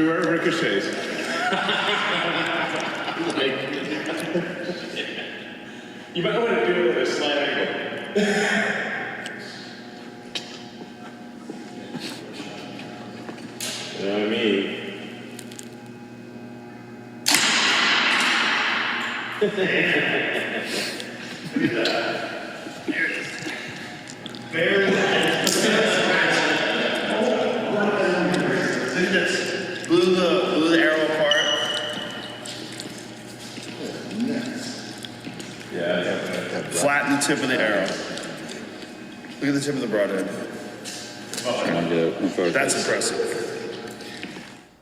where it ricochets. You might want to do it at a slight angle. You know what I mean? Blew the arrow apart. Yeah. Flatten the tip of the arrow. Look at the tip of the broadhead. That's impressive.